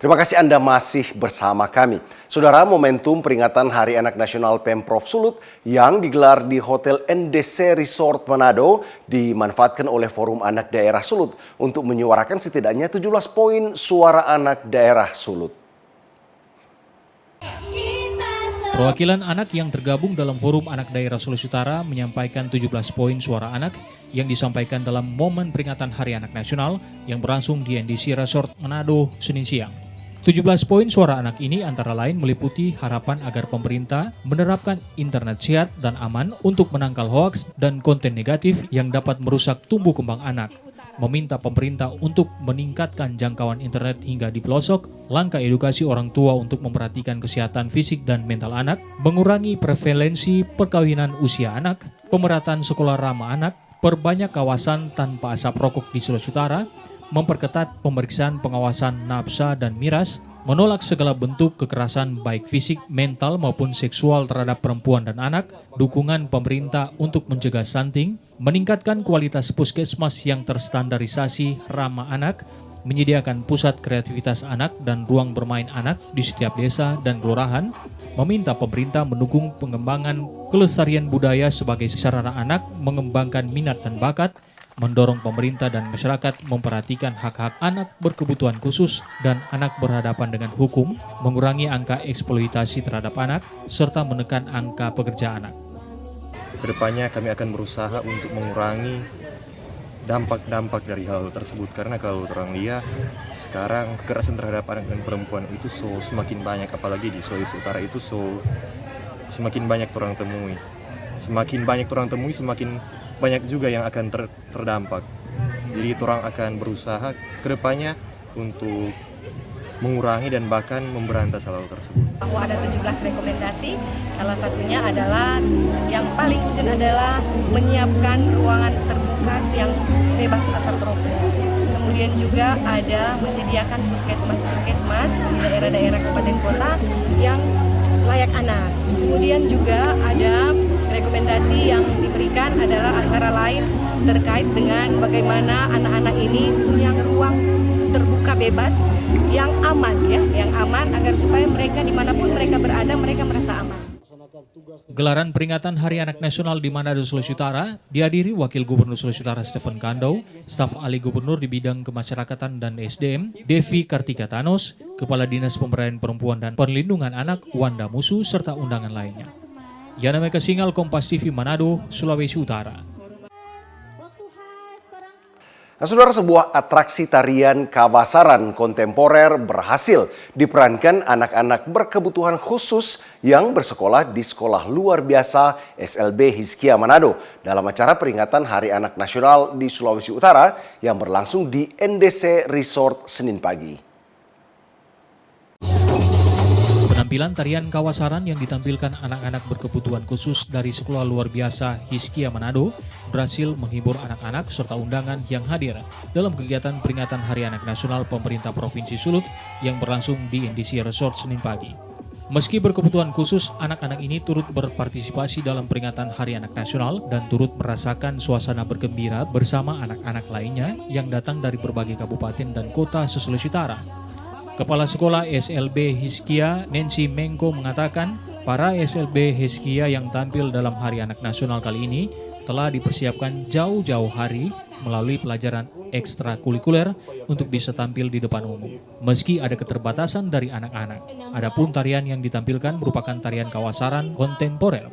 Terima kasih Anda masih bersama kami. Saudara, momentum peringatan Hari Anak Nasional Pemprov Sulut yang digelar di Hotel NDC Resort Manado dimanfaatkan oleh Forum Anak Daerah Sulut untuk menyuarakan setidaknya 17 poin suara anak daerah Sulut. Perwakilan anak yang tergabung dalam Forum Anak Daerah Sulawesi Utara menyampaikan 17 poin suara anak yang disampaikan dalam momen peringatan Hari Anak Nasional yang berlangsung di NDC Resort Manado Senin siang. 17 poin suara anak ini antara lain meliputi harapan agar pemerintah menerapkan internet sehat dan aman untuk menangkal hoaks dan konten negatif yang dapat merusak tumbuh kembang anak, meminta pemerintah untuk meningkatkan jangkauan internet hingga di pelosok, langkah edukasi orang tua untuk memperhatikan kesehatan fisik dan mental anak, mengurangi prevalensi perkawinan usia anak, pemerataan sekolah ramah anak, perbanyak kawasan tanpa asap rokok di Sulawesi Utara, memperketat pemeriksaan pengawasan nafsa dan miras, menolak segala bentuk kekerasan baik fisik, mental maupun seksual terhadap perempuan dan anak, dukungan pemerintah untuk mencegah stunting, meningkatkan kualitas puskesmas yang terstandarisasi ramah anak, menyediakan pusat kreativitas anak dan ruang bermain anak di setiap desa dan kelurahan, meminta pemerintah mendukung pengembangan kelestarian budaya sebagai sarana anak mengembangkan minat dan bakat, mendorong pemerintah dan masyarakat memperhatikan hak-hak anak berkebutuhan khusus dan anak berhadapan dengan hukum, mengurangi angka eksploitasi terhadap anak, serta menekan angka pekerja anak. Kedepannya kami akan berusaha untuk mengurangi dampak-dampak dari hal tersebut, karena kalau orang lihat sekarang kekerasan terhadap anak dan perempuan itu semakin banyak, apalagi di Sulawesi Utara itu semakin banyak orang temui. Semakin banyak orang temui, semakin banyak juga yang akan terdampak. Jadi orang akan berusaha kedepannya untuk mengurangi dan bahkan memberantas hal tersebut. Ada 17 rekomendasi, salah satunya adalah yang paling urgent adalah menyiapkan ruangan terbuka yang bebas asap rokok. Kemudian juga ada menyediakan puskesmas di daerah-daerah kabupaten kota yang layak anak. Kemudian juga ada rekomendasi yang diberikan adalah antara lain terkait dengan bagaimana anak-anak ini punya ruang terbuka bebas yang aman, yang aman agar supaya mereka dimanapun mereka berada mereka merasa aman. Gelaran peringatan Hari Anak Nasional di Manado, Sulawesi Utara dihadiri Wakil Gubernur Sulawesi Utara Stephen Kandau, staf ahli gubernur di bidang kemasyarakatan dan SDM, Devi Kartika Thanos, Kepala Dinas Pemberdayaan Perempuan dan Perlindungan Anak Wanda Musu, serta undangan lainnya. Yana Meka Singal, Kompas TV Manado, Sulawesi Utara. Nah, saudara, sebuah atraksi tarian kawasaran kontemporer berhasil diperankan anak-anak berkebutuhan khusus yang bersekolah di Sekolah Luar Biasa SLB Hizkia Manado dalam acara peringatan Hari Anak Nasional di Sulawesi Utara yang berlangsung di NDC Resort Senin pagi. Penampilan tarian kawasaran yang ditampilkan anak-anak berkebutuhan khusus dari Sekolah Luar Biasa Hizkia Manado berhasil menghibur anak-anak serta undangan yang hadir dalam kegiatan peringatan Hari Anak Nasional pemerintah Provinsi Sulut yang berlangsung di NDC Resort Senin pagi. Meski berkebutuhan khusus, anak-anak ini turut berpartisipasi dalam peringatan Hari Anak Nasional dan turut merasakan suasana bergembira bersama anak-anak lainnya yang datang dari berbagai kabupaten dan kota se-Sulawesi Utara. Kepala Sekolah SLB Hizkia, Nancy Mengko, mengatakan para SLB Hizkia yang tampil dalam Hari Anak Nasional kali ini telah dipersiapkan jauh-jauh hari melalui pelajaran ekstrakurikuler untuk bisa tampil di depan umum. Meski ada keterbatasan dari anak-anak, adapun tarian yang ditampilkan merupakan tarian kawasaran kontemporer.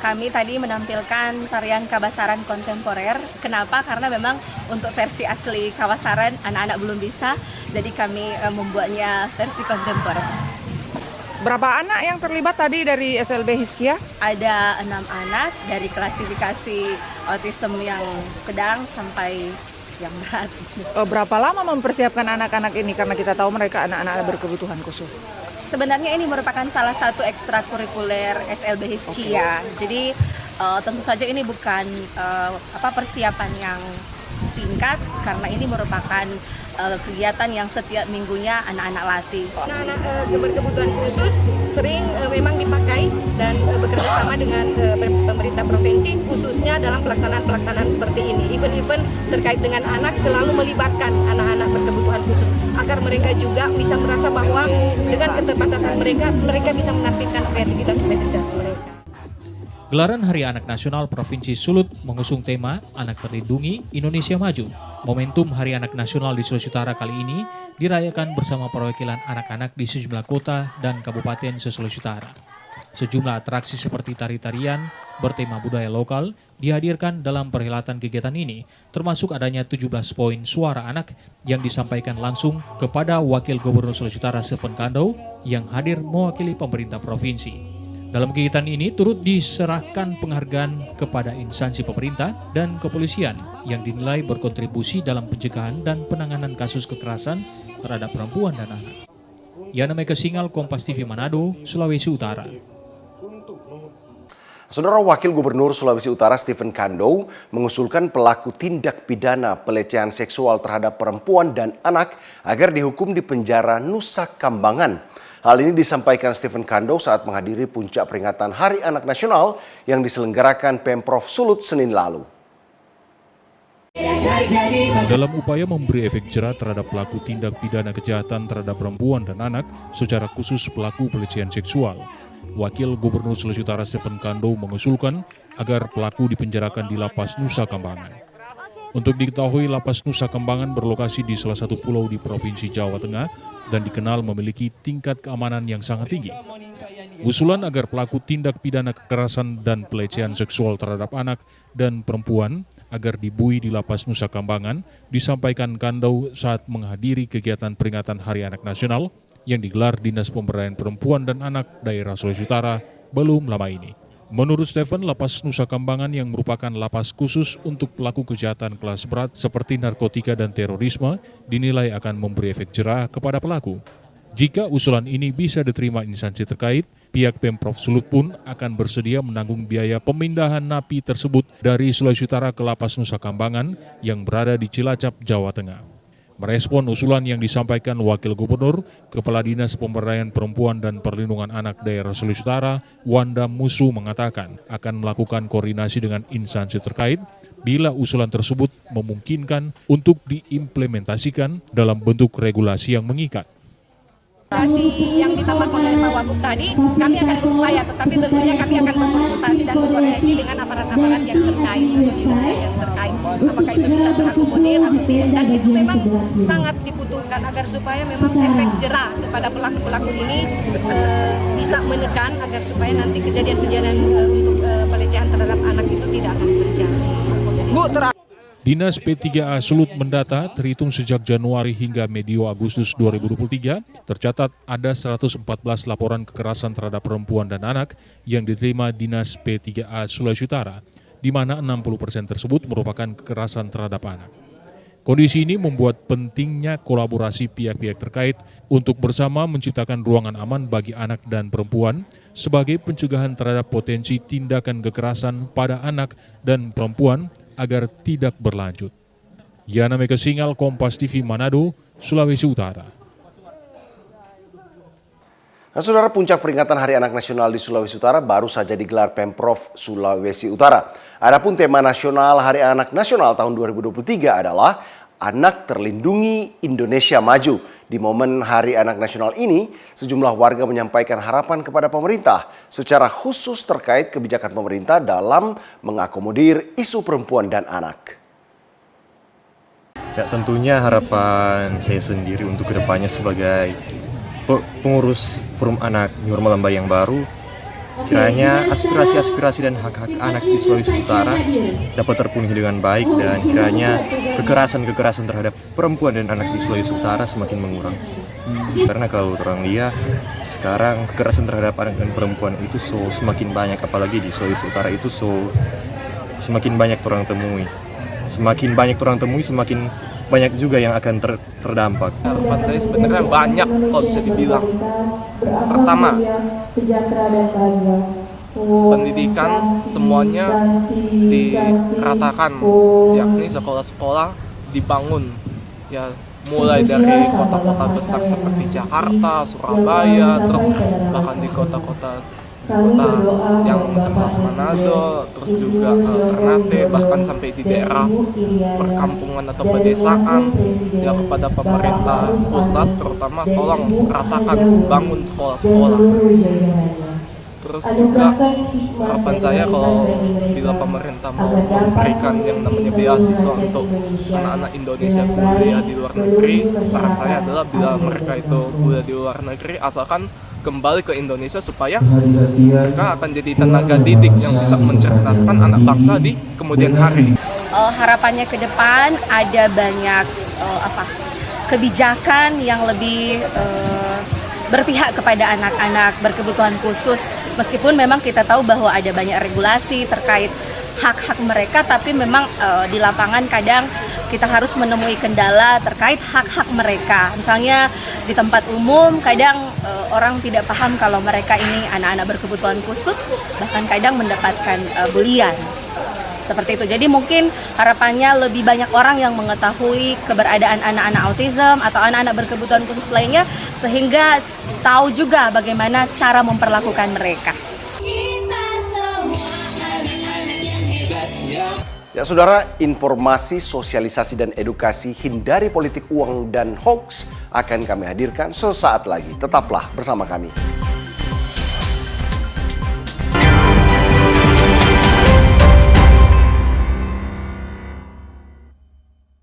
Kami tadi menampilkan tarian kawasaran kontemporer. Kenapa? Karena memang untuk versi asli kawasaran anak-anak belum bisa, jadi kami membuatnya versi kontemporer. Berapa anak yang terlibat tadi dari SLB Hizkia? Ada 6 anak dari klasifikasi autism yang sedang sampai yang berat. Berapa lama mempersiapkan anak-anak ini karena kita tahu mereka anak-anak berkebutuhan khusus? Sebenarnya ini merupakan salah satu ekstrakurikuler SLB Hizkia. Jadi tentu saja ini bukan persiapan yang singkat karena ini merupakan kegiatan yang setiap minggunya anak-anak latih. Anak-anak berkebutuhan khusus sering memang dipakai dan bekerja sama dengan pemerintah provinsi khususnya dalam pelaksanaan seperti ini. Event-event terkait dengan anak selalu melibatkan anak-anak berkebutuhan khusus agar mereka juga bisa merasa bahwa dengan keterbatasan mereka bisa menampilkan kreativitas mereka. Gelaran Hari Anak Nasional Provinsi Sulut mengusung tema Anak Terlindungi, Indonesia Maju. Momentum Hari Anak Nasional di Sulawesi Utara kali ini dirayakan bersama perwakilan anak-anak di sejumlah kota dan kabupaten se-Sulawesi Utara. Sejumlah atraksi seperti tari-tarian bertema budaya lokal dihadirkan dalam perhelatan kegiatan ini, termasuk adanya 17 poin suara anak yang disampaikan langsung kepada Wakil Gubernur Sulawesi Utara Stephen Kando yang hadir mewakili pemerintah provinsi. Dalam kegiatan ini turut diserahkan penghargaan kepada instansi pemerintah dan kepolisian yang dinilai berkontribusi dalam pencegahan dan penanganan kasus kekerasan terhadap perempuan dan anak. Yana Mega Singal, Kompas TV Manado, Sulawesi Utara. Saudara Wakil Gubernur Sulawesi Utara Stephen Kando mengusulkan pelaku tindak pidana pelecehan seksual terhadap perempuan dan anak agar dihukum di penjara Nusa Kambangan. Hal ini disampaikan Stephen Kando saat menghadiri puncak peringatan Hari Anak Nasional yang diselenggarakan Pemprov Sulut Senin lalu. Dalam upaya memberi efek jera terhadap pelaku tindak pidana kejahatan terhadap perempuan dan anak, secara khusus pelaku pelecehan seksual, Wakil Gubernur Sulawesi Utara Stephen Kando mengusulkan agar pelaku dipenjarakan di Lapas Nusa Kambangan. Untuk diketahui, Lapas Nusa Kambangan berlokasi di salah satu pulau di Provinsi Jawa Tengah dan dikenal memiliki tingkat keamanan yang sangat tinggi. Usulan agar pelaku tindak pidana kekerasan dan pelecehan seksual terhadap anak dan perempuan agar dibui di Lapas Nusa Kambangan disampaikan Kando saat menghadiri kegiatan peringatan Hari Anak Nasional yang digelar Dinas Pemberdayaan Perempuan dan Anak Daerah Sulawesi Utara belum lama ini. Menurut Stephen, Lapas Nusa Kambangan yang merupakan lapas khusus untuk pelaku kejahatan kelas berat seperti narkotika dan terorisme dinilai akan memberi efek jera kepada pelaku. Jika usulan ini bisa diterima instansi terkait, pihak Pemprov Sulut pun akan bersedia menanggung biaya pemindahan napi tersebut dari Sulawesi Utara ke Lapas Nusa Kambangan yang berada di Cilacap, Jawa Tengah. Merespon usulan yang disampaikan Wakil Gubernur, Kepala Dinas Pemberdayaan Perempuan dan Perlindungan Anak Daerah Sulawesi Utara, Wanda Musu mengatakan akan melakukan koordinasi dengan instansi terkait bila usulan tersebut memungkinkan untuk diimplementasikan dalam bentuk regulasi yang mengikat. Yang ditambahkan oleh Pak Wagub tadi, kami akan berupaya, tetapi tentunya kami akan berkonsultasi dan berkoordinasi dengan aparat-aparat yang terkait atau dinas yang terkait. Apakah itu bisa terakomodir atau tidak? Dan itu memang sangat dibutuhkan agar supaya memang efek jera kepada pelaku-pelaku ini bisa menekan agar supaya nanti kejadian-kejadian untuk pelecehan terhadap anak itu tidak akan terjadi. Dinas P3A Sulut mendata terhitung sejak Januari hingga medio Agustus 2023 tercatat ada 114 laporan kekerasan terhadap perempuan dan anak yang diterima Dinas P3A Sulawesi Utara, di mana 60% tersebut merupakan kekerasan terhadap anak. Kondisi ini membuat pentingnya kolaborasi pihak-pihak terkait untuk bersama menciptakan ruangan aman bagi anak dan perempuan sebagai pencegahan terhadap potensi tindakan kekerasan pada anak dan perempuan agar tidak berlanjut. Yana Mega Singal, Kompas TV Manado, Sulawesi Utara. Nah, saudara, puncak peringatan Hari Anak Nasional di Sulawesi Utara baru saja digelar Pemprov Sulawesi Utara. Adapun tema nasional Hari Anak Nasional tahun 2023 adalah Anak Terlindungi, Indonesia Maju. Di momen Hari Anak Nasional ini, sejumlah warga menyampaikan harapan kepada pemerintah secara khusus terkait kebijakan pemerintah dalam mengakomodir isu perempuan dan anak. Ya, tentunya harapan saya sendiri untuk kedepannya sebagai pengurus Forum Anak New Lembah yang baru, kiranya aspirasi-aspirasi dan hak-hak anak di Sulawesi Utara dapat terpenuhi dengan baik dan kiranya kekerasan-kekerasan terhadap perempuan dan anak di Sulawesi Utara semakin mengurang. Karena kalau orang lihat sekarang kekerasan terhadap anak dan perempuan itu semakin banyak, apalagi di Sulawesi Utara itu semakin banyak orang temui. Semakin banyak orang temui, semakin banyak juga yang akan terdampak. Harapan saya sebenarnya banyak kalau bisa dibilang. Pertama, pendidikan semuanya diratakan, yakni sekolah-sekolah dibangun ya, mulai dari kota-kota besar seperti Jakarta, Surabaya, terus bahkan di kota yang sekelas Manado, terus juga Ternate, bahkan sampai di daerah perkampungan atau pedesaan. Ya, kepada pemerintah pusat terutama, tolong ratakan, bangun sekolah-sekolah. Terus juga harapan saya kalau bila pemerintah mau memberikan yang namanya beasiswa untuk anak-anak Indonesia kuliah di luar negeri, saran saya adalah bila mereka itu kuliah di luar negeri, asalkan kembali ke Indonesia supaya mereka akan jadi tenaga didik yang bisa mencerdaskan anak bangsa di kemudian hari. Harapannya ke depan ada banyak kebijakan yang lebih berpihak kepada anak-anak berkebutuhan khusus, meskipun memang kita tahu bahwa ada banyak regulasi terkait hak-hak mereka, tapi memang di lapangan kadang kita harus menemui kendala terkait hak-hak mereka. Misalnya di tempat umum kadang orang tidak paham kalau mereka ini anak-anak berkebutuhan khusus, bahkan kadang mendapatkan bulian. Seperti itu. Jadi mungkin harapannya lebih banyak orang yang mengetahui keberadaan anak-anak autism atau anak-anak berkebutuhan khusus lainnya, sehingga tahu juga bagaimana cara memperlakukan mereka. Ya saudara, informasi, sosialisasi, dan edukasi hindari politik uang dan hoax akan kami hadirkan sesaat lagi. Tetaplah bersama kami.